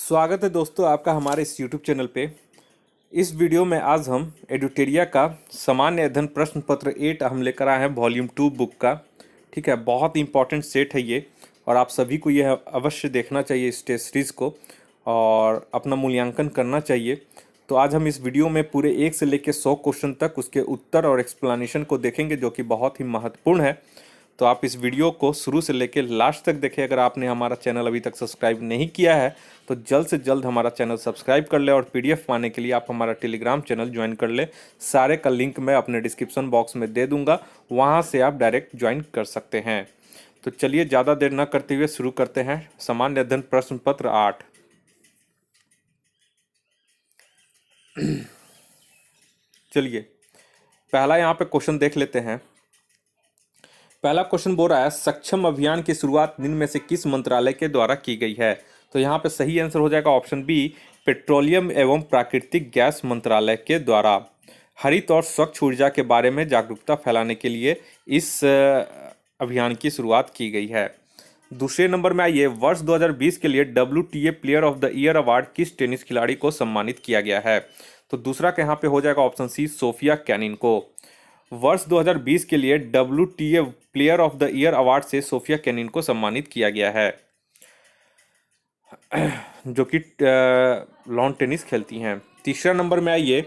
स्वागत है दोस्तों आपका हमारे इस YouTube चैनल पे। इस वीडियो में आज हम एडुटेरिया का सामान्य अध्ययन प्रश्न पत्र 8 हम लेकर आए हैं वॉल्यूम 2 बुक का। ठीक है, बहुत इंपॉर्टेंट सेट है ये और आप सभी को यह अवश्य देखना चाहिए इस टेस्ट सीरीज़ को और अपना मूल्यांकन करना चाहिए। तो आज हम इस वीडियो में पूरे 1 से लेकर 100 क्वेश्चन तक उसके उत्तर और एक्सप्लेनेशन को देखेंगे, जो कि बहुत ही महत्वपूर्ण है। तो आप इस वीडियो को शुरू से लेकर लास्ट तक देखें। अगर आपने हमारा चैनल अभी तक सब्सक्राइब नहीं किया है तो जल्द से जल्द हमारा चैनल सब्सक्राइब कर ले और पीडीएफ पाने के लिए आप हमारा टेलीग्राम चैनल ज्वाइन कर ले। सारे का लिंक मैं अपने डिस्क्रिप्शन बॉक्स में दे दूंगा, वहां से आप डायरेक्ट ज्वाइन कर सकते हैं। तो चलिए ज़्यादा देर न करते हुए शुरू करते हैं सामान्य अध्ययन प्रश्न पत्र 8। चलिए पहला यहाँ पे क्वेश्चन देख लेते हैं। पहला क्वेश्चन बोल रहा है सक्षम अभियान की शुरुआत निम्न में से किस मंत्रालय के द्वारा की गई है। तो यहाँ पे सही आंसर हो जाएगा ऑप्शन बी, पेट्रोलियम एवं प्राकृतिक गैस मंत्रालय के द्वारा। हरित और स्वच्छ ऊर्जा के बारे में जागरूकता फैलाने के लिए इस अभियान की शुरुआत की गई है। दूसरे नंबर में आइए, वर्ष 2020 के लिए WTA player of the year award किस टेनिस खिलाड़ी को सम्मानित किया गया है। तो दूसरा का यहाँ पे हो जाएगा ऑप्शन सी, सोफिया केनिन को। वर्ष 2020 के लिए WTA player of the year award से सोफिया केनिन को सम्मानित किया गया है, जो कि लॉन टेनिस खेलती हैं। तीसरा नंबर में आइए,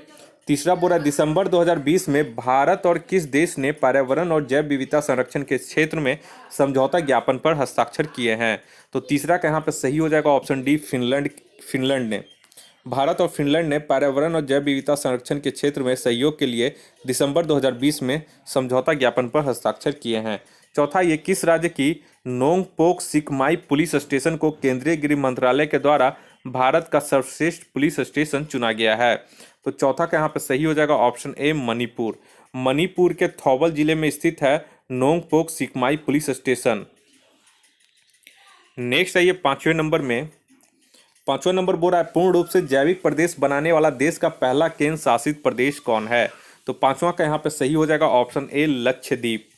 तीसरा बोला दिसंबर 2020 में भारत और किस देश ने पर्यावरण और जैव विविधता संरक्षण के क्षेत्र में समझौता ज्ञापन पर हस्ताक्षर किए हैं। तो तीसरा का यहाँ पे सही हो जाएगा ऑप्शन डी, फिनलैंड ने। भारत और फिनलैंड ने पर्यावरण और जैव विविधता संरक्षण के क्षेत्र में सहयोग के लिए दिसंबर 2020 में समझौता ज्ञापन पर हस्ताक्षर किए हैं। चौथा, ये किस राज्य की नोंगपोक सिकमाई पुलिस स्टेशन को केंद्रीय गृह मंत्रालय के द्वारा भारत का सर्वश्रेष्ठ पुलिस स्टेशन चुना गया है। तो चौथा का यहाँ पे सही हो जाएगा ऑप्शन ए, मणिपुर। मणिपुर के थौबल जिले में स्थित है नोंगपोक सिकमाई पुलिस स्टेशन। नेक्स्ट आइए पांचवें नंबर में। पांचवा नंबर बोल रहा है पूर्ण रूप से जैविक प्रदेश बनाने वाला देश का पहला केंद्र शासित प्रदेश कौन है। तो पांचवा का यहाँ पे सही हो जाएगा ऑप्शन ए, लक्षद्वीप।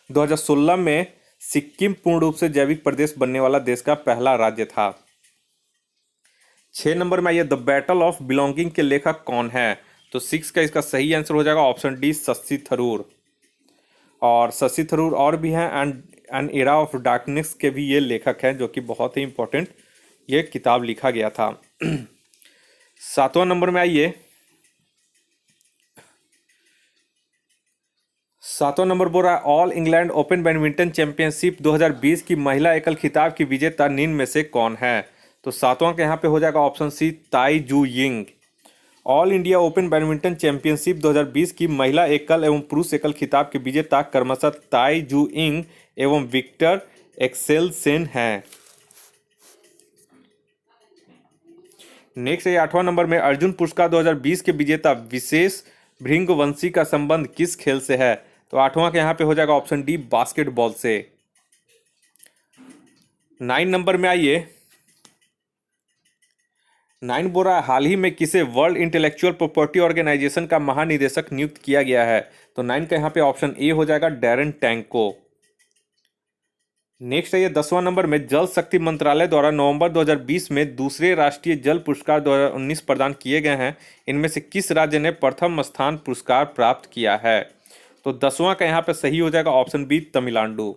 2016 में सिक्किम पूर्ण रूप से जैविक प्रदेश बनने वाला देश का पहला राज्य था। 6 नंबर में आइए, द बैटल ऑफ बिलोंगिंग के लेखक कौन है। तो 6 का इसका सही आंसर हो जाएगा ऑप्शन डी, शशि थरूर। और शशि थरूर और भी हैं, एन एरा ऑफ डार्कनेस के भी ये लेखक हैं, जो कि बहुत ही इंपॉर्टेंट ये किताब लिखा गया था। 7वां नंबर में आइए, 7वां नंबर बोल रहा है all England open badminton championship 2020 की महिला एकल खिताब की विजेता निम्न में से कौन है। तो 7वां के यहाँ पे हो जाएगा ऑप्शन सी, ताई Tzu Ying. All India open badminton championship 2020 की महिला एकल एवं पुरुष एकल खिताब के विजेता क्रमशः ताई जू यिंग एवं विक्टर एक्सेलसेन हैं। नेक्स्ट है 8वां नंबर में, अर्जुन पुरस्कार 2020 के विजेता विशेष भृंगवंशी का संबंध किस खेल से है। तो 8वां के यहाँ पे हो जाएगा ऑप्शन डी, बास्केटबॉल से। 9 नंबर में आइए, 9 बोल रहा है हाल ही में किसे वर्ल्ड इंटेलेक्चुअल प्रॉपर्टी ऑर्गेनाइजेशन का महानिदेशक नियुक्त किया गया है। तो 9 का यहाँ पे ऑप्शन ए हो जाएगा, डैरेन टैंक को। नेक्स्ट है ये 10वां नंबर में, जल शक्ति मंत्रालय द्वारा नवंबर 2020 में दूसरे राष्ट्रीय जल पुरस्कार 2019 प्रदान किए गए हैं। इनमें से किस राज्य ने प्रथम स्थान पुरस्कार प्राप्त किया है। तो 10वां का यहाँ पे सही हो जाएगा ऑप्शन बी, तमिलनाडु।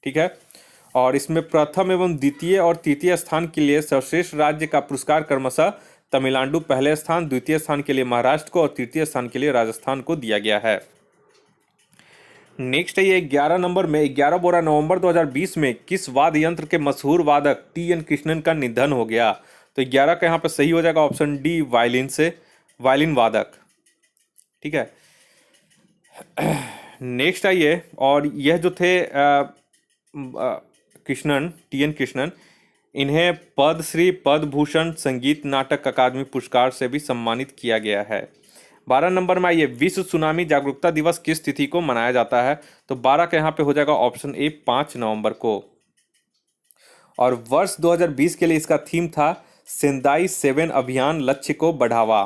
ठीक है, और इसमें प्रथम एवं द्वितीय और तृतीय स्थान के लिए सर्वश्रेष्ठ राज्य का पुरस्कार क्रमशः तमिलनाडु पहले स्थान, द्वितीय स्थान के लिए महाराष्ट्र को और तृतीय स्थान के लिए राजस्थान को दिया गया है। नेक्स्ट है ये 11 नंबर में, 11 बोरा नवंबर 2020 में किस वाद्य यंत्र के मशहूर वादक TN कृष्णन का निधन हो गया। तो 11 का यहाँ पे सही हो जाएगा ऑप्शन डी, वायलिन से, वायलिन वादक। ठीक है, नेक्स्ट आइए, और यह जो थे कृष्णन, TN कृष्णन, इन्हें पद्मश्री, पद्म भूषण, संगीत नाटक अकादमी पुरस्कार से भी सम्मानित किया गया है। 12 नंबर में आइए, विश्व सुनामी जागरूकता दिवस किस तिथि को मनाया जाता है। तो 12 का यहाँ पे हो जाएगा ऑप्शन ए, 5 नवंबर को। और वर्ष 2020 के लिए इसका थीम था सेंदाई 7 अभियान, लक्ष्य को बढ़ावा।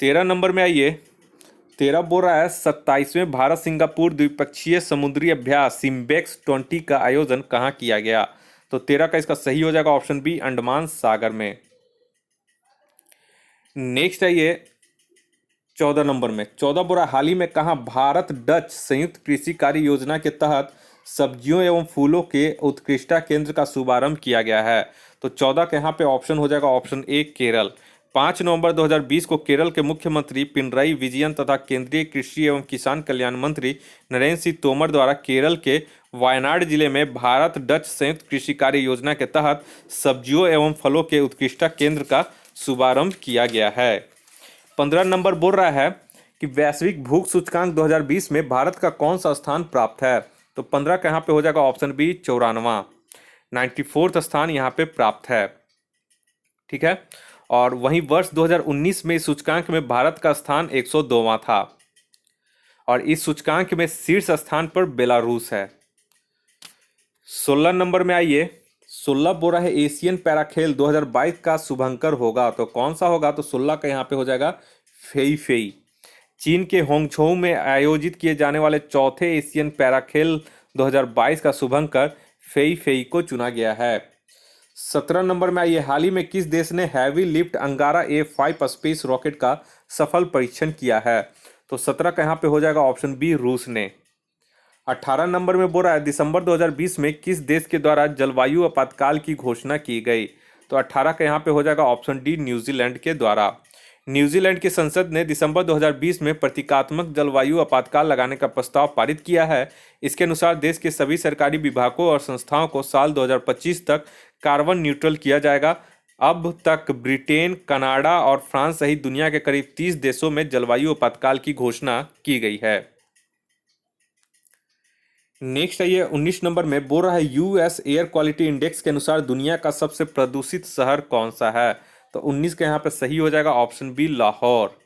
13 नंबर में आइए, 13 बोल रहा है 27वें भारत सिंगापुर द्विपक्षीय समुद्री अभ्यास सिम्बेक्स 20 का आयोजन कहाँ किया गया। तो 13 का इसका सही हो जाएगा ऑप्शन बी, अंडमान सागर में। नेक्स्ट है ये 14 नंबर में, 14 बुरा हाल ही में कहाँ भारत डच संयुक्त कृषि कार्य योजना के तहत सब्जियों एवं फूलों के उत्कृष्टता केंद्र का शुभारंभ किया गया है। तो 14 के यहाँ पे ऑप्शन हो जाएगा ऑप्शन ए, केरल। 5 नवंबर 2020 को केरल के मुख्यमंत्री पिनराई विजयन तथा केंद्रीय कृषि एवं किसान कल्याण मंत्री नरेंद्र सिंह तोमर द्वारा केरल के वायनाड जिले में भारत डच संयुक्त कृषि कार्य योजना के तहत सब्जियों एवं फलों के उत्कृष्टता केंद्र का शुभारंभ किया गया है। 15 नंबर बोल रहा है कि वैश्विक भूख सूचकांक 2020 में भारत का कौन सा स्थान प्राप्त है। तो 15 का यहाँ पे हो जाएगा ऑप्शन बी, 94वां, 94th स्थान यहाँ पे प्राप्त है। ठीक है, और वहीं वर्ष 2019 में इस सूचकांक में भारत का स्थान 102वां था और इस सूचकांक में शीर्ष स्थान पर बेलारूस है। 16 नंबर में आइए, 16 बोरा है एशियन पैराखेल 2022 का शुभंकर होगा। तो कौन सा होगा, तो 16 का यहाँ पे हो जाएगा फेई फेई। चीन के होंगझोउ में आयोजित किए जाने वाले चौथे एशियन पैराखेल 2022 का शुभंकर फेई फेई को चुना गया है। 17 नंबर में आइए, हाल ही में किस देश ने हैवी लिफ्ट अंगारा A5 स्पेस रॉकेट का सफल परीक्षण किया है। तो 17 का यहाँ पे हो जाएगा ऑप्शन बी, रूस ने। 18 नंबर में बोल रहा है दिसंबर 2020 में किस देश के द्वारा जलवायु आपातकाल की घोषणा की गई। तो 18 का यहाँ पे हो जाएगा ऑप्शन डी, न्यूजीलैंड के द्वारा। न्यूजीलैंड की संसद ने दिसंबर 2020 में प्रतीकात्मक जलवायु आपातकाल लगाने का प्रस्ताव पारित किया है। इसके अनुसार देश के सभी सरकारी विभागों और संस्थाओं को साल 2025 तक कार्बन न्यूट्रल किया जाएगा। अब तक ब्रिटेन, कनाडा और फ्रांस सहित दुनिया के करीब 30 देशों में जलवायु आपातकाल की घोषणा की गई है। नेक्स्ट है ये 19 नंबर में बोल रहा है यूएस एयर क्वालिटी इंडेक्स के अनुसार दुनिया का सबसे प्रदूषित शहर कौन सा है। तो 19 का यहाँ पे सही हो जाएगा ऑप्शन बी, लाहौर।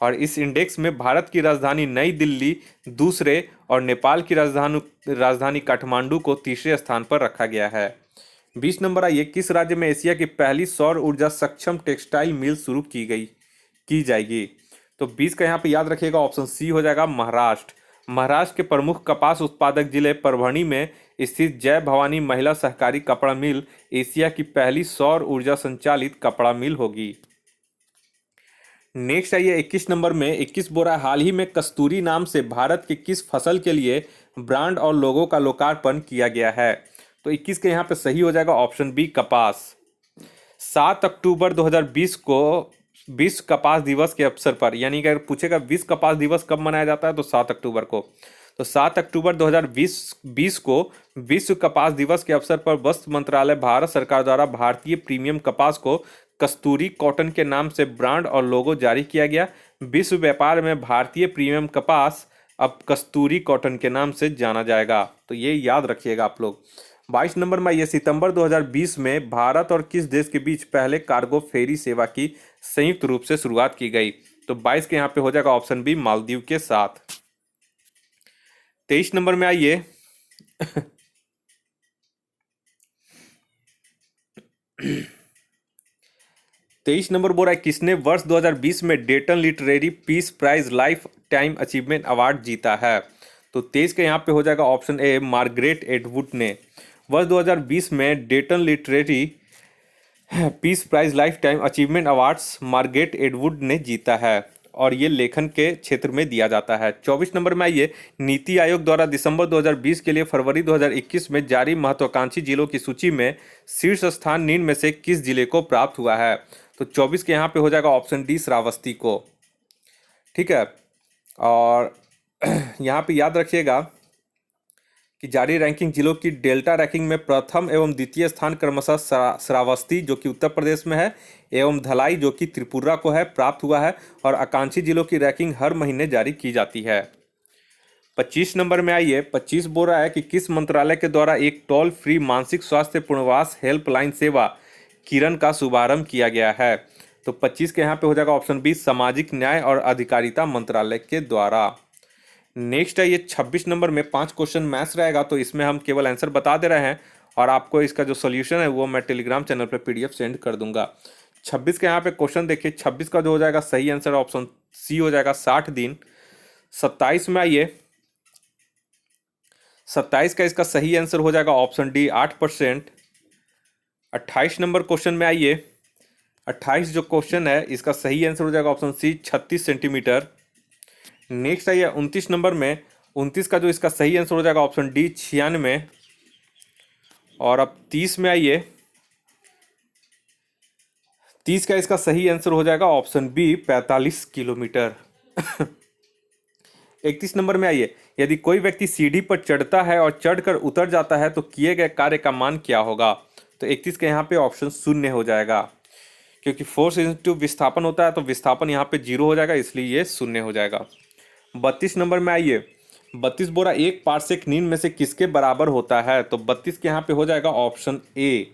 और इस इंडेक्स में भारत की राजधानी नई दिल्ली दूसरे और नेपाल की राजधानी काठमांडू को तीसरे स्थान पर रखा गया है। 20 नंबर आइए, किस राज्य में एशिया की पहली सौर ऊर्जा सक्षम टेक्सटाइल मिल शुरू की जाएगी। तो 20 का यहाँ पे याद रखिएगा ऑप्शन सी हो जाएगा, महाराष्ट्र। महाराष्ट्र के प्रमुख कपास उत्पादक जिले परभणी में स्थित जय भवानी महिला सहकारी कपड़ा मिल एशिया की पहली सौर ऊर्जा संचालित कपड़ा मिल होगी। नेक्स्ट आइए 21 नंबर में, 21 बोरा हाल ही में कस्तूरी नाम से भारत के किस फसल के लिए ब्रांड और लोगो का लोकार्पण किया गया है। तो 21 के यहाँ पे सही हो जाएगा ऑप्शन बी, कपास। 7 अक्टूबर 2020 को विश्व कपास दिवस के अवसर पर, यानी कि अगर पूछेगा विश्व कपास दिवस कब मनाया जाता है तो 7 अक्टूबर को। तो 7 अक्टूबर 2020 को विश्व कपास दिवस के अवसर पर वस्त्र मंत्रालय भारत सरकार द्वारा भारतीय प्रीमियम कपास को कस्तूरी कॉटन के नाम से ब्रांड और लोगो जारी किया गया। विश्व व्यापार में भारतीय प्रीमियम कपास अब कस्तूरी कॉटन के नाम से जाना जाएगा। तो ये याद रखिएगा आप लोग। 22 नंबर में ये सितंबर 2020 में भारत और किस देश के बीच पहले कार्गो फेरी सेवा की संयुक्त रूप से शुरुआत की गई। तो 22 के यहाँ पे हो जाएगा ऑप्शन बी, मालदीव के साथ। 23 नंबर में आइए 23 नंबर बोल रहा है किसने वर्ष 2020 में Dayton literary peace prize lifetime achievement award जीता है। तो 23 के यहाँ पे हो जाएगा ऑप्शन ए, मार्गरेट एटवुड ने। वर्ष 2020 में Dayton literary peace prize lifetime achievement awards Margaret Atwood ने जीता है और ये लेखन के क्षेत्र में दिया जाता है। 24 नंबर में आइए, नीति आयोग द्वारा दिसंबर 2020 के लिए फरवरी 2021 में जारी महत्वाकांक्षी जिलों की सूची में शीर्ष स्थान निम्न में से किस जिले को प्राप्त हुआ है। तो 24 के यहाँ पे हो जाएगा ऑप्शन डी, श्रावस्ती को। ठीक है, और यहाँ पे याद रखिएगा कि जारी रैंकिंग जिलों की डेल्टा रैंकिंग में प्रथम एवं द्वितीय स्थान क्रमशः श्रावस्ती जो कि उत्तर प्रदेश में है एवं धलाई जो कि त्रिपुरा को है प्राप्त हुआ है। और आकांक्षी जिलों की रैंकिंग हर महीने जारी की जाती है। 25 नंबर में आइए, 25 बोल रहा है कि किस मंत्रालय के द्वारा एक टोल फ्री मानसिक स्वास्थ्य पुनर्वास हेल्पलाइन सेवा किरण का शुभारंभ किया गया है। तो 25 के यहाँ पे हो जाएगा ऑप्शन बी, सामाजिक न्याय और अधिकारिता मंत्रालय के द्वारा। नेक्स्ट है ये 26 नंबर में 5 क्वेश्चन मैथ्स रहेगा, तो इसमें हम केवल आंसर बता दे रहे हैं और आपको इसका जो सॉल्यूशन है वो मैं टेलीग्राम चैनल पर PDF सेंड कर दूंगा। 26 के यहाँ पे क्वेश्चन देखिए, 26 का जो हो जाएगा सही आंसर ऑप्शन सी हो जाएगा, 60 दिन। 27 में आइए, 27 का इसका सही आंसर हो जाएगा ऑप्शन डी 8%। 28 नंबर क्वेश्चन में आइए। 28 जो क्वेश्चन है इसका सही आंसर हो जाएगा ऑप्शन सी 36 सेंटीमीटर। नेक्स्ट आइए 29 नंबर में। 29 का जो इसका सही आंसर हो जाएगा ऑप्शन डी 96। और अब 30 में आइए। 30 का इसका सही आंसर हो जाएगा ऑप्शन बी 45 किलोमीटर। 31 नंबर में आइए। यदि कोई व्यक्ति सीढ़ी पर चढ़ता है और चढ़कर उतर जाता है तो किए गए कार्य का मान क्या होगा? तो 31 के यहाँ पे ऑप्शन शून्य हो जाएगा, क्योंकि फोर्स इंटू विस्थापन होता है तो विस्थापन यहाँ पे 0 हो जाएगा, इसलिए ये शून्य हो जाएगा। 32 नंबर में आइए। 32 बोरा एक पारसेक नींद में से किसके बराबर होता है? तो 32 के यहाँ पे हो जाएगा ऑप्शन ए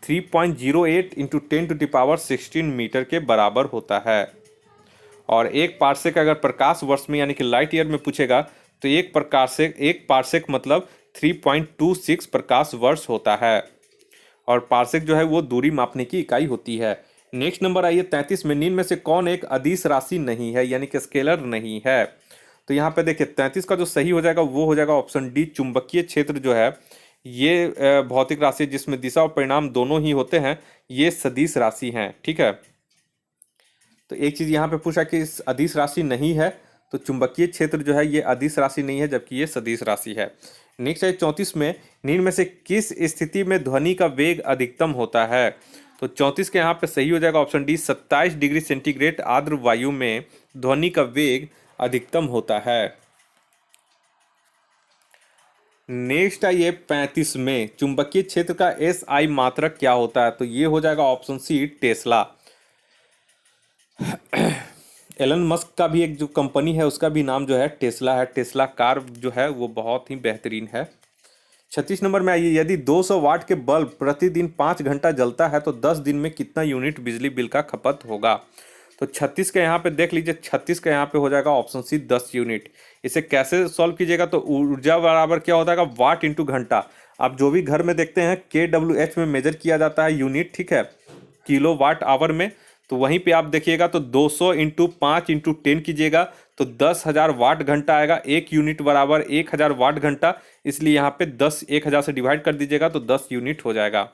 3.08 इंटू 10⁻16 मीटर के बराबर होता है। और एक पारसेक अगर प्रकाश वर्ष में यानी कि लाइट ईयर में पूछेगा तो एक पारसेक मतलब 3.26 प्रकाश वर्ष होता है। और पारसेक जो है वो दूरी मापने की इकाई होती है। नेक्स्ट नंबर आइए 33 में। निम्न में से कौन एक अदिश राशि नहीं है यानी कि स्केलर नहीं है? तो यहाँ पे देखिए 33 का जो सही हो जाएगा वो हो जाएगा ऑप्शन डी चुंबकीय क्षेत्र जो है ये भौतिक राशि जिसमें दिशा और परिणाम दोनों ही होते हैं, ये सदिश राशि हैं। ठीक है, तो एक चीज यहाँ पे पूछा कि अदिश राशि नहीं है, तो चुंबकीय क्षेत्र जो है ये अदिश राशि नहीं है जबकि ये सदिश राशि है। नेक्स्ट है 34 में। निम्न में से किस स्थिति में ध्वनि का वेग अधिकतम होता है? तो 34 के यहाँ पे सही हो जाएगा ऑप्शन डी 27 डिग्री सेंटीग्रेड आर्द्र वायु में ध्वनि का वेग अधिकतम होता है। नेक्स्ट आइए 35 में। चुंबकीय क्षेत्र का एस आई मात्रक क्या होता है? तो ये हो जाएगा option C Tesla. Elon Musk का भी एक जो कंपनी है उसका भी नाम जो है टेस्ला है। टेस्ला कार जो है वो बहुत ही बेहतरीन है। 36 नंबर में आइए। यदि 200 वाट के बल्ब प्रतिदिन 5 घंटा जलता है तो 10 दिन में कितना यूनिट बिजली बिल का खपत होगा? तो 36 का यहाँ पे देख लीजिए। 36 का यहाँ पे हो जाएगा ऑप्शन सी 10 यूनिट। इसे कैसे सॉल्व कीजिएगा? तो ऊर्जा बराबर क्या होता है? वाट इंटू घंटा। आप जो भी घर में देखते हैं KWH में मेजर किया जाता है यूनिट, ठीक है, किलो वाट आवर में। तो वहीं पे आप देखिएगा तो 200 इंटू 5 इंटू 10 कीजिएगा तो 10,000 वाट घंटा आएगा। एक यूनिट बराबर 1,000 वाट घंटा, इसलिए यहाँ पे 10,000 से डिवाइड कर दीजिएगा तो 10 यूनिट हो जाएगा।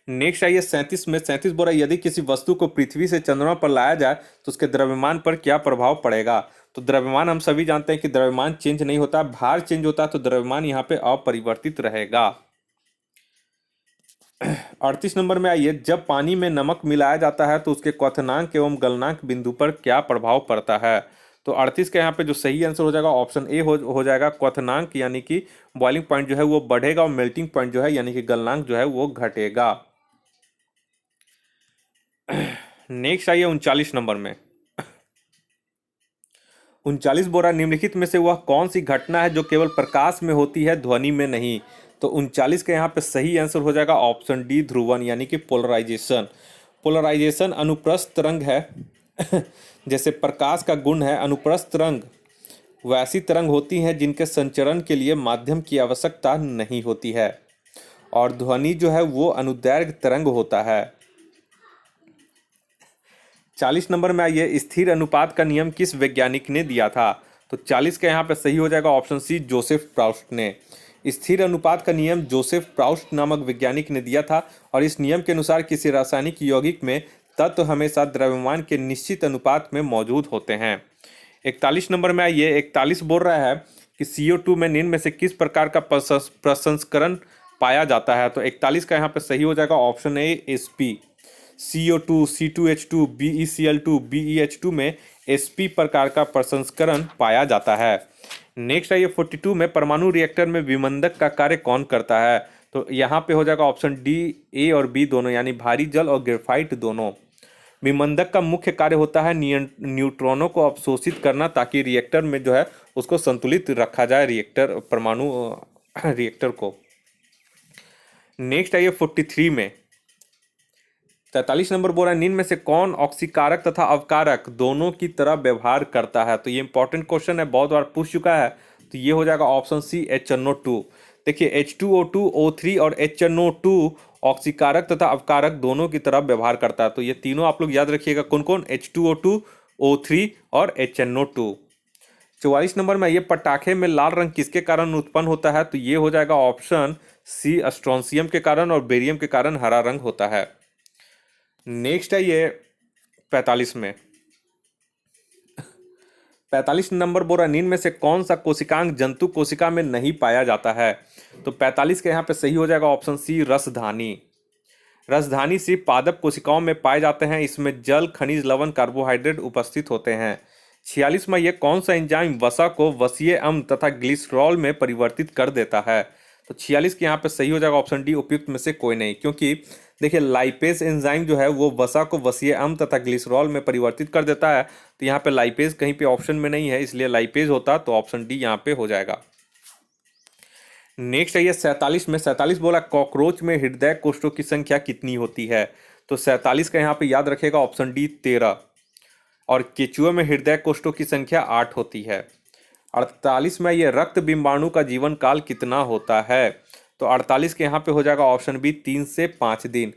नेक्स्ट आइए 37 में। 37 बोला यदि किसी वस्तु को पृथ्वी से चंद्रमा पर लाया जाए तो उसके द्रव्यमान पर क्या प्रभाव पड़ेगा? तो द्रव्यमान हम सभी जानते हैं कि द्रव्यमान चेंज नहीं होता, भार चेंज होता है, तो द्रव्यमान यहाँ पे अपरिवर्तित रहेगा। 38 नंबर में आइए। जब पानी में नमक मिलाया जाता है तो उसके क्वथनांक एवं गलनांक बिंदु पर क्या प्रभाव पड़ता है? तो 38 का यहाँ पे जो सही आंसर हो जाएगा ऑप्शन ए हो जाएगा। क्वथनांक यानी कि बॉइलिंग पॉइंट जो है वो बढ़ेगा और मेल्टिंग पॉइंट जो है यानी कि गलनांक जो है वो घटेगा। नेक्स्ट आइए 39 नंबर में। 39 बोरा निम्नलिखित में से वह कौन सी घटना है जो केवल प्रकाश में होती है, ध्वनि में नहीं? तो 39 का यहाँ पे सही आंसर हो जाएगा ऑप्शन डी ध्रुवन यानी कि पोलराइजेशन। पोलराइजेशन अनुप्रस्थ तरंग है। जैसे प्रकाश का गुण है अनुप्रस्थ तरंग, वैसी तरंग होती हैं जिनके संचरण के लिए माध्यम की आवश्यकता नहीं होती है। और ध्वनि जो है वो अनुदैर्घ्य तरंग होता है। 40 नंबर में आइए। स्थिर अनुपात का नियम किस वैज्ञानिक ने दिया था? तो 40 का यहाँ पे सही हो जाएगा ऑप्शन सी जोसेफ प्राउस्ट ने। स्थिर अनुपात का नियम जोसेफ प्राउस्ट नामक वैज्ञानिक ने दिया था और इस नियम के अनुसार किसी रासायनिक यौगिक में तत्व हमेशा द्रव्यमान के निश्चित अनुपात में मौजूद होते हैं। 41 नंबर में आइए। 41 बोल रहा है कि CO2 में निम्न में से किस प्रकार का प्रसंस्करण पाया जाता है? तो 41 का यहाँ पे सही हो जाएगा option A SP। CO2, C2H2, BeCl2, BeH2 में SP प्रकार का प्रसंस्करण पाया जाता है। नेक्स्ट आइए 42 में। परमाणु रिएक्टर में विमंदक का कार्य कौन करता है? तो यहाँ पे हो जाएगा ऑप्शन डी A और B दोनों यानी भारी जल और ग्रेफाइट दोनों। विमंदक का मुख्य कार्य होता है न्यूट्रॉनों को अवशोषित करना ताकि रिएक्टर में जो है उसको संतुलित रखा जाए, रिएक्टर परमाणु रिएक्टर को। नेक्स्ट आइए 43 में। 43 नंबर बोल रहा है निम्न में से कौन ऑक्सीकारक तथा अवकारक दोनों की तरह व्यवहार करता है? तो ये इंपॉर्टेंट क्वेश्चन है, बहुत बार पूछ चुका है। तो ये हो जाएगा ऑप्शन सी HNO2। देखिए H2O2 O3 और HNO2 ऑक्सीकारक तथा अवकारक दोनों की तरह व्यवहार करता है। तो ये तीनों आप लोग याद रखिएगा कौन कौन, H2O2, O3 और HNO2। 44 नंबर में ये पटाखे में लाल रंग किसके कारण उत्पन्न होता है? तो ये हो जाएगा ऑप्शन सी, स्ट्रोंसियम के कारण, और बेरियम के कारण हरा रंग होता है। नेक्स्ट है ये 45 में, 45 नंबर बोरानिन में से कौन सा कोशिकांग जंतु कोशिका में नहीं पाया जाता है? तो 45 के यहाँ पे सही हो जाएगा ऑप्शन सी, रसधानी। रसधानी सिर्फ पादप कोशिकाओं में पाए जाते हैं, इसमें जल, खनिज, लवण, कार्बोहाइड्रेट उपस्थित होते हैं। 46 में यह कौन सा एंजाइम वसा को वसीय अम्ल तथा ग्लिसरॉल में परिवर्तित कर देता है? तो 46 के यहाँ पे सही हो जाएगा ऑप्शन डी, उपयुक्त में से कोई नहीं, क्योंकि देखिए लाइपेज एंजाइम जो है वो वसा को वसीय अम्ल तथा ग्लिसरॉल में परिवर्तित कर देता है। तो यहाँ पे लाइपेज कहीं पे ऑप्शन में नहीं है, इसलिए लाइपेज होता तो ऑप्शन डी यहाँ पे हो जाएगा। नेक्स्ट है ये 47 में, 47 बोला कॉकरोच में हृदय कोष्ठों की संख्या कितनी होती है? तो 47 का यहाँ पे याद रखेगा ऑप्शन डी, 13, और केचुए में हृदय कोष्ठों की संख्या 8 होती है। 48 में ये रक्त बिंबाणु का जीवन काल कितना होता है? तो 48 के यहाँ पे हो जाएगा ऑप्शन बी, 3 से 5 दिन,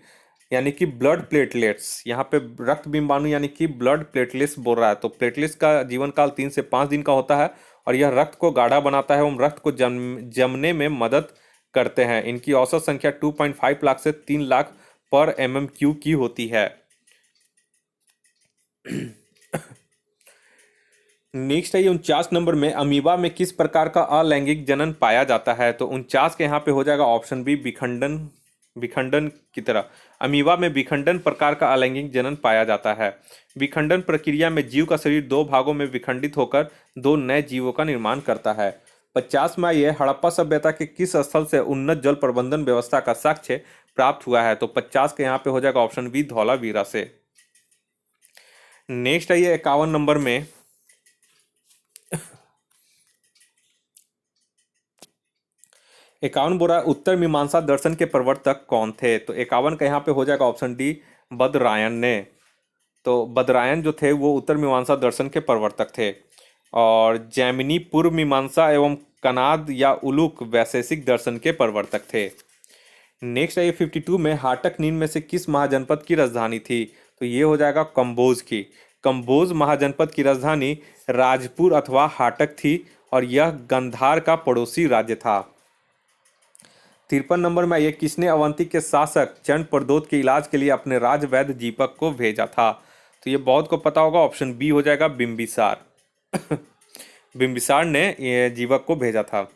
यानी कि ब्लड प्लेटलेट्स, यहाँ पे रक्त बिंबाणु यानी कि ब्लड प्लेटलेट्स बोल रहा है। तो प्लेटलेट्स का जीवन काल 3 से 5 दिन का होता है, और यह रक्त को गाढ़ा बनाता है एवं रक्त को जमने में मदद करते हैं। इनकी औसत संख्या 2.5 लाख से 3 लाख पर MMQ की होती है। नेक्स्ट है ये 49 नंबर में, अमीबा में किस प्रकार का अलैंगिक जनन पाया जाता है? तो 49 के यहाँ पे हो जाएगा ऑप्शन बी, विखंडन, विखंडन की तरह। अमीबा में विखंडन प्रकार का अलैंगिक जनन पाया जाता है। विखंडन प्रक्रिया में जीव का शरीर 2 भागों में विखंडित होकर 2 नए जीवों का निर्माण करता है। 50 में ये हड़प्पा सभ्यता के किस स्थल से उन्नत जल प्रबंधन व्यवस्था का साक्ष्य प्राप्त हुआ है? तो 50 के यहाँ पे हो जाएगा ऑप्शन बी, धौलावीरा से। नेक्स्ट है ये 51 नंबर में, 51 बोरा उत्तर मीमांसा दर्शन के प्रवर्तक कौन थे? तो 51 का यहाँ पे हो जाएगा ऑप्शन डी, बदरायन ने। तो बदरायन जो थे वो उत्तर मीमांसा दर्शन के प्रवर्तक थे, और जैमिनी पूर्व मीमांसा एवं कनाद या उलूक वैशेषिक दर्शन के प्रवर्तक थे। नेक्स्ट है ये 52 में, हाटक नीन में से किस महाजनपद की राजधानी थी? तो ये हो जाएगा कंबोज की। कंबोज महाजनपद की राजधानी राजपुर अथवा हाटक थी, और यह गंधार का पड़ोसी राज्य था। 53 नंबर में, ये किसने अवंती के शासक चंड प्रदोत के इलाज के लिए अपने राजवैद्य दीपक को भेजा था? तो ये बहुत को पता होगा, ऑप्शन बी हो जाएगा, बिंबिसार। बिंबिसार ने ये जीवक को भेजा था।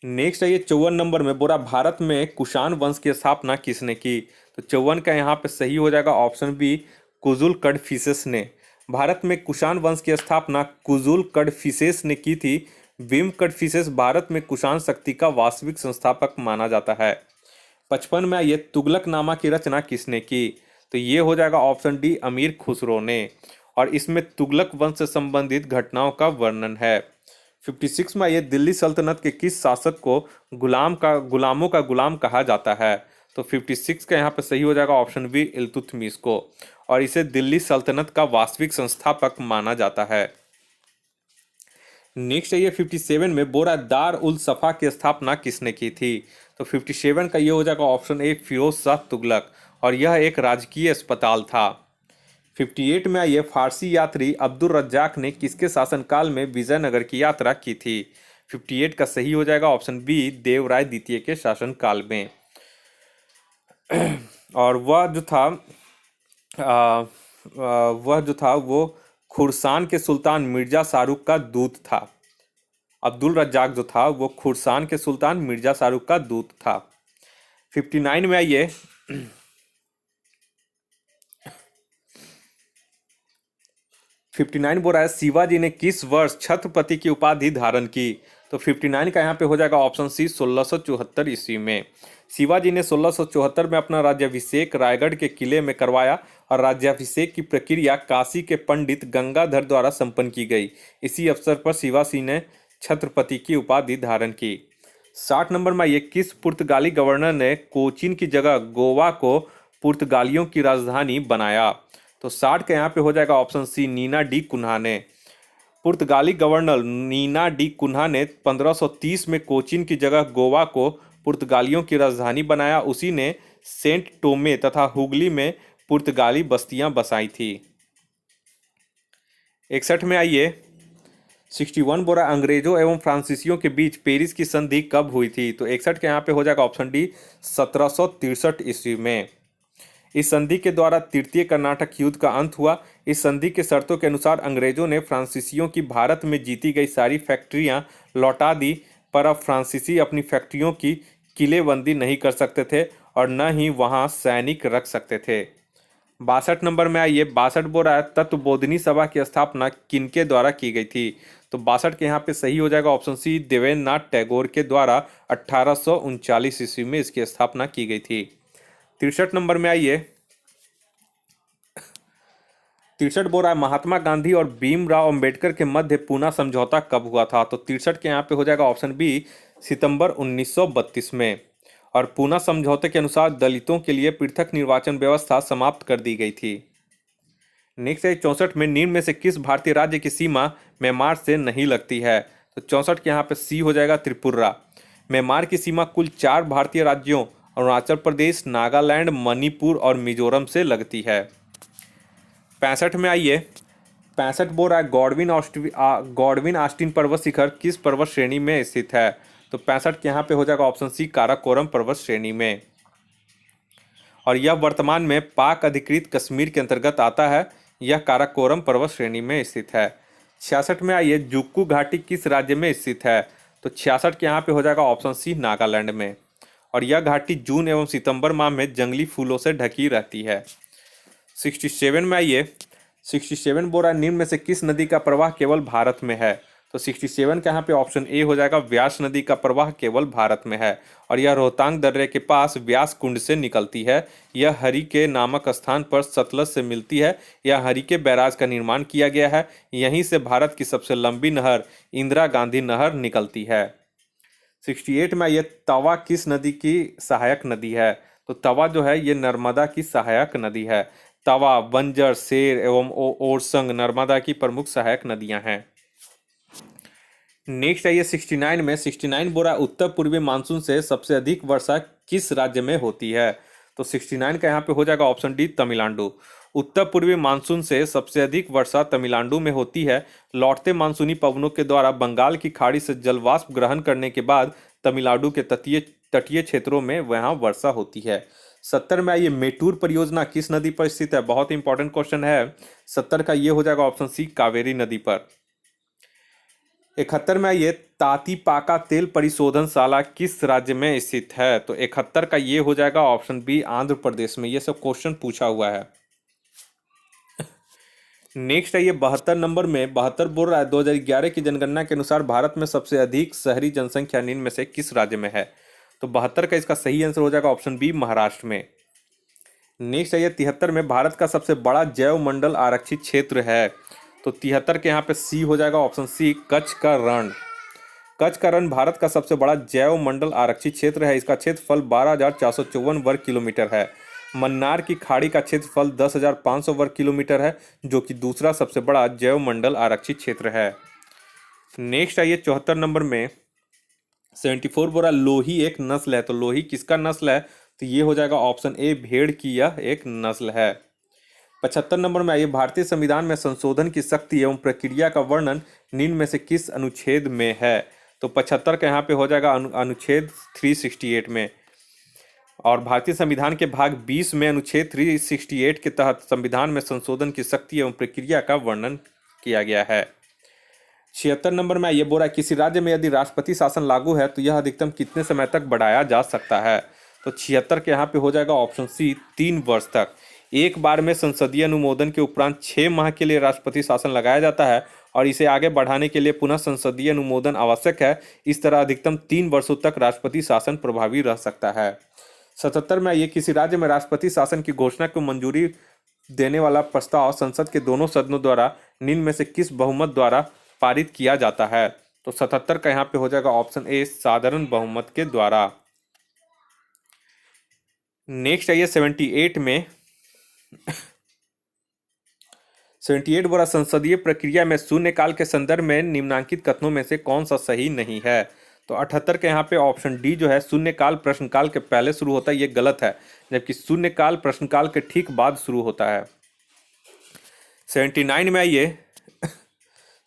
नेक्स्ट है ये 54 नंबर में, बोरा भारत में कुषाण वंश की स्थापना किसने की? तो 54 का यहाँ पे सही हो जाएगा ऑप्शन बी, कुजुल कडफिसेस ने। भारत में कुषाण वंश की स्थापना कुजुल कडफिसेस ने की थी। विम कडफिसेस भारत में कुषाण शक्ति का वास्तविक संस्थापक माना जाता है। 55 में ये तुगलकनामा की रचना किसने की? तो ये हो जाएगा ऑप्शन डी, अमीर खुसरो ने, और इसमें तुगलक वंश से संबंधित घटनाओं का वर्णन है। 56 में ये दिल्ली सल्तनत के किस शासक को गुलामों का गुलाम कहा जाता है? तो 56 का यहाँ पे सही हो जाएगा ऑप्शन बी, इल्तुतमिश को, और इसे दिल्ली सल्तनत का वास्तविक संस्थापक माना जाता है। नेक्स्ट है ये 57 में, बोरा दार उल सफा की स्थापना किसने की थी? तो 57 का ये हो जाएगा ऑप्शन ए, फिरोज शाह तुगलक, और यह एक राजकीय अस्पताल था। 58 में ये फारसी यात्री अब्दुल रज्जाक ने किसके शासनकाल में विजयनगर की यात्रा की थी? 58 का सही हो जाएगा ऑप्शन बी, देवराय द्वितीय के शासनकाल में। और वह जो था वो खुरसान के सुल्तान मिर्जा शाहरुख का दूत था। अब्दुल रज्जाक जो था वो खुरसान के सुल्तान मिर्जा शाहरुख का दूत था। 59 में ये 59 बोल रहा है, शिवाजी ने किस वर्ष छत्रपति की उपाधि धारण की? तो 59 का यहाँ पे हो जाएगा ऑप्शन सी, 1674 ईस्वी में। शिवाजी ने 1674 में अपना राज्याभिषेक रायगढ़ के किले में करवाया, और राज्याभिषेक की प्रक्रिया काशी के पंडित गंगाधर द्वारा संपन्न की गई। इसी अवसर पर शिवाजी ने छत्रपति की उपाधि धारण की। 60 नंबर में ये किस पुर्तगाली गवर्नर ने कोचीन की जगह गोवा को पुर्तगालियों की राजधानी बनाया? तो 60 का यहाँ पे हो जाएगा option C, Nina da Cunha ने। पुर्तगाली गवर्नर नीना डी कुन्हा ने 1530 में कोचीन की जगह गोवा को पुर्तगालियों की राजधानी बनाया। उसी ने सेंट टोमे तथा हुगली में पुर्तगाली बस्तियां बसाई थी। 61 में आइए, 61 बोरा अंग्रेजों एवं फ्रांसीसियों के बीच पेरिस की संधि कब हुई थी? तो 61 के यहाँ पे हो जाएगा ऑप्शन डी 1763 ईस्वी में। इस संधि के द्वारा तृतीय कर्नाटक युद्ध का अंत हुआ। इस संधि के शर्तों के अनुसार अंग्रेजों ने फ्रांसीसियों की भारत में जीती गई सारी फैक्ट्रियां लौटा दी, पर अब फ्रांसीसी अपनी फैक्ट्रियों की किलेबंदी नहीं कर सकते थे और न ही वहां सैनिक रख सकते थे। 62 नंबर में आइए, 62 बोरा तत्वबोधिनी सभा की स्थापना किनके द्वारा की गई थी? तो 62 के यहाँ पे सही हो जाएगा ऑप्शन सी, देवेंद्रनाथ टैगोर के द्वारा 1839 ईस्वी में इसकी स्थापना की गई थी। 63 नंबर में आइए, 63 बोरा महात्मा गांधी और भीमराव अंबेडकर के मध्य पूना समझौता कब हुआ था? तो 63 के यहाँ पे हो जाएगा ऑप्शन बी, सितंबर 1932 में। और पूना समझौते के अनुसार दलितों के लिए पृथक निर्वाचन व्यवस्था समाप्त कर दी गई थी। नेक्स्ट है 64 में, निम्न में से किस भारतीय राज्य की सीमा म्यांमार से नहीं लगती है? तो 64 के यहाँ पे सी हो जाएगा, त्रिपुरा। म्यांमार की सीमा कुल 4 भारतीय राज्यों अरुणाचल प्रदेश, नागालैंड, मणिपुर और मिजोरम से लगती है। 65 में आइए, 65 बोरा गॉडविन ऑस्टिन पर्वत शिखर किस पर्वत श्रेणी में स्थित है? तो 65 के यहाँ पे हो जाएगा ऑप्शन सी, काराकोरम पर्वत श्रेणी में। और यह वर्तमान में पाक अधिकृत कश्मीर के अंतर्गत आता है। यह काराकोरम पर्वत श्रेणी में स्थित है। 66 में आइए, जुक्कू घाटी किस राज्य में स्थित है? तो 66 के यहाँ पे हो जाएगा ऑप्शन सी, नागालैंड में। और यह घाटी जून एवं सितंबर माह में जंगली फूलों से ढकी रहती है। 67 में आइए, 67 बोरा निम्न में से किस नदी का प्रवाह केवल भारत में है? तो 67 का यहाँ पे ऑप्शन ए हो जाएगा, व्यास नदी का प्रवाह केवल भारत में है। और यह रोहतांग दर्रे के पास व्यास कुंड से निकलती है। यह हरिके नामक स्थान पर सतलज से मिलती है। यह हरिके बैराज का निर्माण किया गया है। यहीं से भारत की सबसे लंबी नहर इंदिरा गांधी नहर निकलती है। 68 में यह तवा किस नदी की सहायक नदी है? तो तवा जो है ये नर्मदा की सहायक नदी है। तवा, बंजर, सेर एवं ओरसंग नर्मदा की प्रमुख सहायक नदियां हैं। नेक्स्ट है ये 69 में, 69 बोरा उत्तर पूर्वी मानसून से सबसे अधिक वर्षा किस राज्य में होती है? तो 69 का यहाँ पे हो जाएगा ऑप्शन डी, तमिलनाडु। उत्तर पूर्वी मानसून से सबसे अधिक वर्षा तमिलनाडु में होती है। लौटते मानसूनी पवनों के द्वारा बंगाल की खाड़ी से जलवाष्प ग्रहण करने के बाद तमिलनाडु के तटीय क्षेत्रों में वहां वर्षा होती है। 70 में आइए, मेटूर परियोजना किस नदी पर स्थित है? बहुत इंपॉर्टेंट क्वेश्चन है। 70 का ये हो जाएगा ऑप्शन सी, कावेरी नदी पर। 71 में आइए, तातीपाका तेल परिशोधनशाला किस राज्य में स्थित है? तो 71 का ये हो जाएगा ऑप्शन बी, आंध्र प्रदेश में। ये सब क्वेश्चन पूछा हुआ है। नेक्स्ट है ये 72 नंबर में, 72 बोल रहा है 2011 की जनगणना के अनुसार भारत में सबसे अधिक शहरी जनसंख्या निम्न में से किस राज्य में है? तो 72 का इसका सही आंसर हो जाएगा ऑप्शन बी, महाराष्ट्र में। नेक्स्ट है ये 73 में, भारत का सबसे बड़ा जैव मंडल आरक्षित क्षेत्र है। तो 73 के यहाँ पे सी हो जाएगा ऑप्शन सी, कच्छ का रण। कच्छ का रण भारत का सबसे बड़ा जैव मंडल आरक्षित क्षेत्र है। इसका क्षेत्रफल 12,454 वर्ग किलोमीटर है। मन्नार की खाड़ी का क्षेत्रफल 10,500 वर्ग किलोमीटर है, जो कि दूसरा सबसे बड़ा जैव मंडल आरक्षित क्षेत्र है। नेक्स्ट आइए 74 नंबर में, 74 बोरा लोही एक नस्ल है। तो लोही किसका नस्ल है? तो ये हो जाएगा ऑप्शन ए, भेड़ की यह एक नस्ल है। 75 नंबर में आइए, भारतीय संविधान में संशोधन की शक्ति एवं प्रक्रिया का वर्णन निम्न में से किस अनुच्छेद में है? तो 75 का यहाँ पे हो जाएगा अनुच्छेद 368 में। और भारतीय संविधान के भाग 20 में अनुच्छेद 368 के तहत संविधान में संशोधन की शक्ति एवं प्रक्रिया का वर्णन किया गया है। 76 नंबर में ये बोला, किसी राज्य में यदि राष्ट्रपति शासन लागू है तो यह अधिकतम कितने समय तक बढ़ाया जा सकता है? तो 76 के यहाँ पे हो जाएगा ऑप्शन सी, 3 वर्ष तक। एक बार में संसदीय अनुमोदन के उपरांत 6 माह के लिए राष्ट्रपति शासन लगाया जाता है और इसे आगे बढ़ाने के लिए पुनः संसदीय अनुमोदन आवश्यक है। इस तरह अधिकतम 3 वर्षों तक राष्ट्रपति शासन प्रभावी रह सकता है। 77 में ये, किसी राज्य में राष्ट्रपति शासन की घोषणा को मंजूरी देने वाला प्रस्ताव संसद के दोनों सदनों द्वारा निम्न में से किस बहुमत द्वारा पारित किया जाता है? तो 77 का यहाँ पे हो जाएगा ऑप्शन ए, साधारण बहुमत के द्वारा। नेक्स्ट आइए 78 में, 78 बोला, संसदीय प्रक्रिया में शून्यकाल के संदर्भ में निम्नांकित कथनों में से कौन सा सही नहीं है? तो 78 के यहाँ पे ऑप्शन डी जो है, शून्यकाल प्रश्नकाल के पहले शुरू होता है, ये गलत है, जबकि शून्यकाल प्रश्नकाल के ठीक बाद शुरू होता है। 79 में आइए,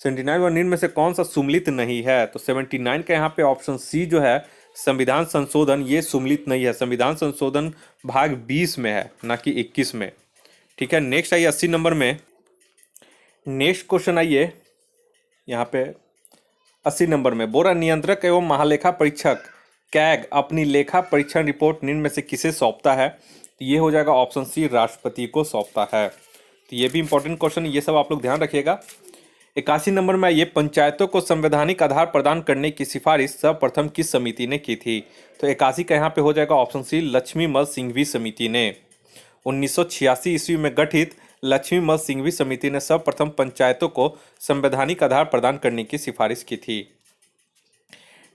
79 व निम्न में से कौन सा सुमलित नहीं है? तो 79 का यहाँ पे ऑप्शन सी जो है संविधान संशोधन, ये सुमलित नहीं है। संविधान संशोधन भाग 20 में है, ना कि 21 में। ठीक है, नेक्स्ट आइए 80 नंबर में। नेक्स्ट क्वेश्चन आइए यहाँ पे 80 नंबर में। बोरा नियंत्रक एवं महालेखा परीक्षक कैग अपनी लेखा परीक्षण रिपोर्ट निम्न में से किसे सौंपता है? तो ये हो जाएगा ऑप्शन सी, राष्ट्रपति को सौंपता है। तो ये भी इंपॉर्टेंट क्वेश्चन, ये सब आप लोग ध्यान रखिएगा। 81 नंबर में ये पंचायतों को संवैधानिक आधार प्रदान करने की सिफारिश सर्वप्रथम किस समिति ने की थी? तो 81 का यहाँ पे हो जाएगा ऑप्शन सी, लक्ष्मीमल सिंघवी समिति ने। 1986 ईस्वी में गठित लक्ष्मीमल सिंघवी समिति ने सर्वप्रथम पंचायतों को संवैधानिक आधार प्रदान करने की सिफारिश की थी।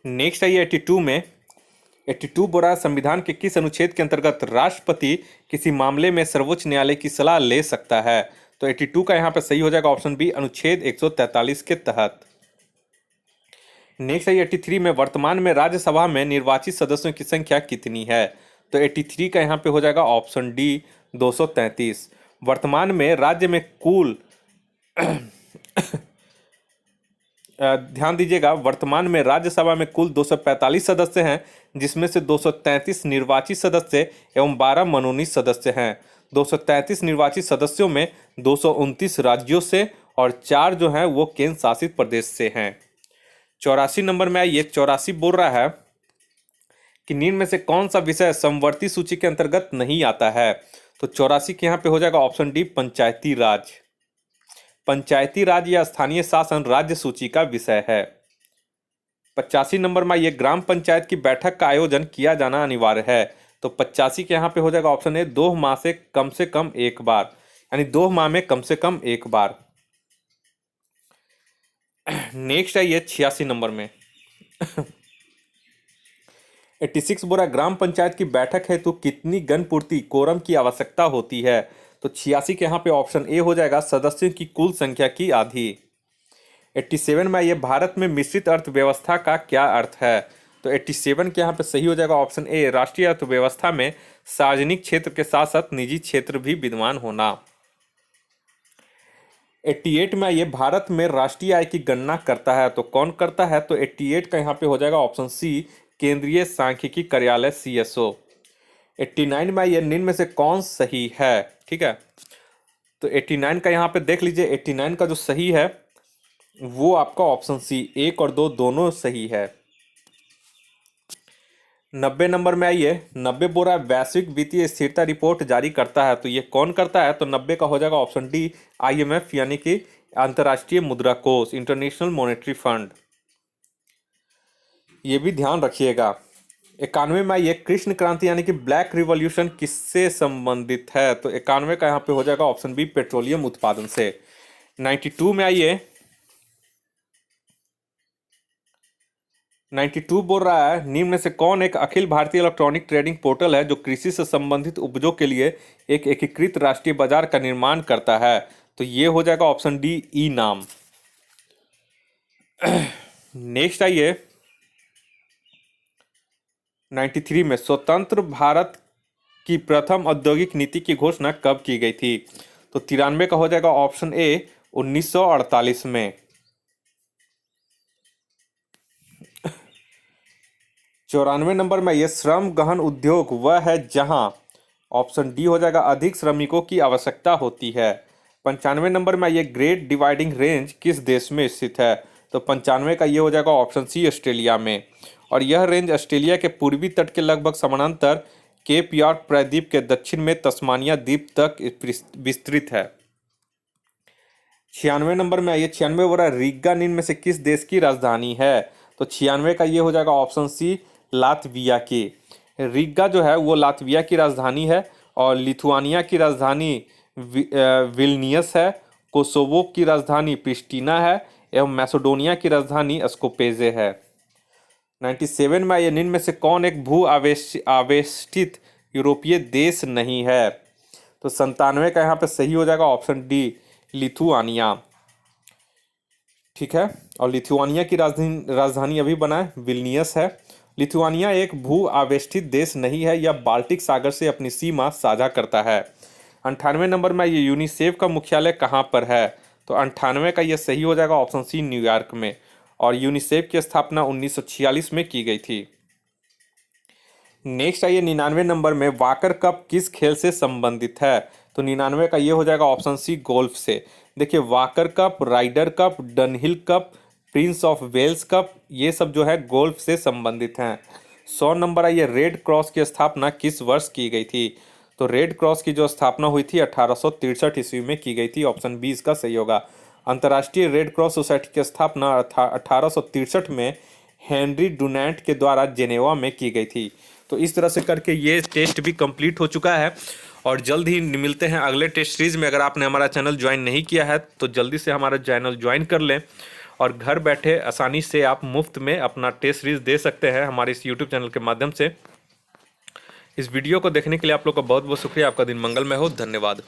नेक्स्ट है ये 82 में। 82 बोरा संविधान के किस अनुच्छेद के अंतर्गत राष्ट्रपति किसी मामले में सर्वोच्च न्यायालय की सलाह ले सकता है? तो 82 का यहाँ पे सही हो जाएगा ऑप्शन बी, अनुच्छेद 143 के तहत। नेक्स्ट है 83 में। वर्तमान में राज्यसभा में निर्वाचित सदस्यों की संख्या कितनी है? तो 83 का यहाँ पे हो जाएगा ऑप्शन डी, 233। वर्तमान में राज्य में कुल ध्यान दीजिएगा, वर्तमान में राज्यसभा में कुल 245 सदस्य हैं, जिसमें से 233 निर्वाचित सदस्य एवं 12 मनोनीत सदस्य हैं। 233 निर्वाचित सदस्यों में 229 राज्यों से और 4 जो हैं वो केंद्र शासित प्रदेश से हैं। 84 नंबर में ये 84 बोल रहा है कि निम्न में से कौन सा विषय समवर्ती सूची के अंतर्गत नहीं आता है? तो 84 के यहाँ पे हो जाएगा ऑप्शन डी, पंचायती राज। पंचायती राज या स्थानीय शासन राज्य सूची का विषय है। 85 नंबर में ये ग्राम पंचायत की बैठक का आयोजन किया जाना अनिवार्य है। तो 85 के यहाँ पे हो जाएगा ऑप्शन ए, 2 माह से कम एक बार, यानी 2 माह में कम से कम एक बार। नेक्स्ट है ये 86 नंबर में। 86 बोरा ग्राम पंचायत की बैठक है तो कितनी गणपूर्ति कोरम की आवश्यकता होती है? तो 86 के यहाँ पे ऑप्शन ए हो जाएगा, सदस्यों की कुल संख्या की आधी। 87 में ये भारत में मिश्रित अर्थव्यवस्था का क्या अर्थ है? तो 87 के यहाँ पे सही हो जाएगा ऑप्शन ए, राष्ट्रीय अर्थव्यवस्था में सार्वजनिक क्षेत्र के साथ साथ निजी क्षेत्र भी विद्यमान होना। 88 में ये भारत में राष्ट्रीय आय की गणना करता है, तो कौन करता है? तो 88 का यहाँ पे हो जाएगा ऑप्शन सी, केंद्रीय सांख्यिकी कार्यालय CSO। 89 में ये निम्न में से कौन सही है? ठीक है, तो 89 का यहाँ पे देख लीजिए, 89 का जो सही है वो आपका ऑप्शन सी, 1 और 2 दोनों सही है। 90 नंबर में आइए। 90 बोरा वैश्विक वित्तीय स्थिरता रिपोर्ट जारी करता है, तो ये कौन करता है? तो 90 का हो जाएगा ऑप्शन डी, IMF यानी कि अंतर्राष्ट्रीय मुद्रा कोष, इंटरनेशनल मॉनेटरी फंड। ये भी ध्यान रखिएगा। 91 में ये कृष्ण क्रांति यानी कि ब्लैक रिवॉल्यूशन किससे संबंधित है? तो 91 का यहाँ पे हो जाएगा ऑप्शन बी, पेट्रोलियम उत्पादन से। 92 में आइए। 92 बोल रहा है, निम्न में से कौन एक Akhil Bharatiya electronic trading portal है जो कृषि से संबंधित उपजों के लिए एक एकीकृत राष्ट्रीय बाजार का निर्माण करता है? तो ये हो जाएगा ऑप्शन डी, ई नाम। नेक्स्ट आइए 93 में। स्वतंत्र भारत की प्रथम औद्योगिक नीति की घोषणा कब की गई थी? तो 93 का हो जाएगा ऑप्शन ए, 1948 में। 94 नंबर में ये श्रम गहन उद्योग वह है जहां, ऑप्शन डी हो जाएगा, अधिक श्रमिकों की आवश्यकता होती है। 95 नंबर में ये ग्रेट डिवाइडिंग रेंज किस देश में स्थित है? तो 95 का ये हो जाएगा ऑप्शन सी, ऑस्ट्रेलिया में। और यह रेंज ऑस्ट्रेलिया के पूर्वी तट के लगभग समानांतर केप यॉर्क प्रायद्वीप के दक्षिण में तस्मानिया द्वीप तक विस्तृत है। 96 नंबर में आइए। 96 बोरा रीगा निम्न में से किस देश की राजधानी है? तो 96 का ये हो जाएगा ऑप्शन सी, लातविया की। रीगा जो है वो लातविया की राजधानी है और लिथुआनिया की राजधानी विल्नियस है, कोसोवो की राजधानी प्रिस्टिना है एवं मैसेडोनिया की राजधानी स्कोपेजे है। 97 में ये निम्न में से कौन एक भू आवेष्टित यूरोपीय देश नहीं है? तो 97 का यहाँ पे सही हो जाएगा ऑप्शन डी, लिथुआनिया। ठीक है, और लिथुआनिया की राजधानी अभी बना है, विल्नियस है। लिथुआनिया एक भू आवेष्टित देश नहीं है, यह बाल्टिक सागर से अपनी सीमा साझा करता है। 98 नंबर में ये यूनिसेफ का मुख्यालय कहाँ पर है? तो 98 का ये सही हो जाएगा, ऑप्शन सी न्यूयॉर्क में। और यूनिसेफ की स्थापना 1946 में की गई थी। नेक्स्ट आइए 99 नंबर में, वाकर कप किस खेल से संबंधित है? तो 99 का ये हो जाएगा ऑप्शन सी गोल्फ से। देखिए Walker cup, Ryder cup, Dunhill cup, Prince of Wales cup, ये सब जो है गोल्फ से संबंधित हैं। 100 नंबर आइए, रेड क्रॉस की स्थापना किस वर्ष की गई थी? तो रेड क्रॉस की जो स्थापना हुई थी 1863 ईस्वी में की गई थी, ऑप्शन बी इसका सही होगा। अंतर्राष्ट्रीय रेड क्रॉस सोसाइटी की स्थापना 1863 में हेनरी डुनैंट के द्वारा जेनेवा में की गई थी। तो इस तरह से करके ये टेस्ट भी कंप्लीट हो चुका है और जल्द ही मिलते हैं अगले टेस्ट सीरीज में। अगर आपने हमारा चैनल ज्वाइन नहीं किया है तो जल्दी से हमारा चैनल ज्वाइन कर लें और घर बैठे आसानी से आप मुफ्त में अपना टेस्ट सीरीज दे सकते हैं हमारे इस यूट्यूब चैनल के माध्यम से। इस वीडियो को देखने के लिए आप लोग का बहुत बहुत शुक्रिया। आपका दिन मंगलमय हो। धन्यवाद।